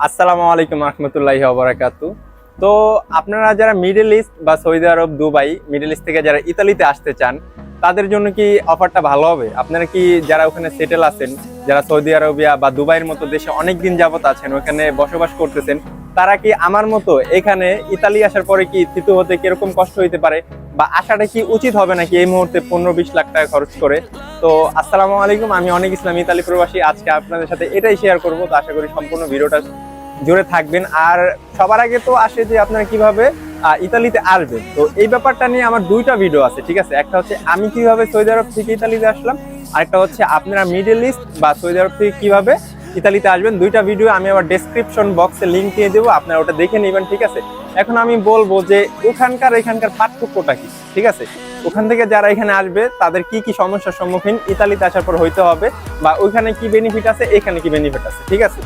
আসসালামু আলাইকুম রহমতুল্লাহি ওয়া বারাকাতুহু। তো আপনারা যারা মিডল ইস্ট বা সৌদি আরব, দুবাই, মিডল ইস্ট থেকে যারা ইতালিতে আসতে চান, তাদের জন্য কি অফারটা ভালো হবে? আপনারা কি যারা ওখানে সেটেল আছেন, যারা সৌদি আরবিয়া বা দুবাইয়ের মতো দেশে অনেক দিন যাবত আছেন, ওখানে বসবাস করতেছেন, তারা কি আমার মতো এখানে ইতালি আসার পরে কি থিতু হতে কিরকম কষ্ট হইতে পারে, বা আসাটা কি উচিত হবে নাকি এই মুহূর্তে 15-20 লাখ টাকা খরচ করে? তো আসসালামু আলাইকুম, আমি অনেক ইসলাম, ইতালি প্রবাসী। আজকে আপনাদের সাথে এটাই শেয়ার করব। তো আশা করি সম্পূর্ণ ভিডিওটা জুড়ে থাকবেন। আর সবার আগে তো আসে যে আপনারা কিভাবে ইতালিতে আসবেন। তো এই ব্যাপারটা নিয়ে আমার দুইটা ভিডিও আছে, ঠিক আছে? একটা হচ্ছে আমি কিভাবে সৌদি আরব থেকে ইতালিতে আসলাম, আরেকটা হচ্ছে আপনারা মিডল ইস্ট বা সৌদি আরব থেকে কিভাবে ইতালিতে আসবেন। দুইটা ভিডিও আমি আবার ডেসক্রিপশন বক্সে লিঙ্ক দিয়ে দেবো, আপনারা ওটা দেখে নেবেন, ঠিক আছে? এখন আমি বলবো যে এখানকার পার্থক্যটা কি, ঠিক আছে? ওখান থেকে যারা এখানে আসবে তাদের কি কি সমস্যার সম্মুখীন ইতালিতে আসার পর হইতে হবে, বা ওইখানে কি বেনিফিট আছে, এখানে কি বেনিফিট আছে, ঠিক আছে?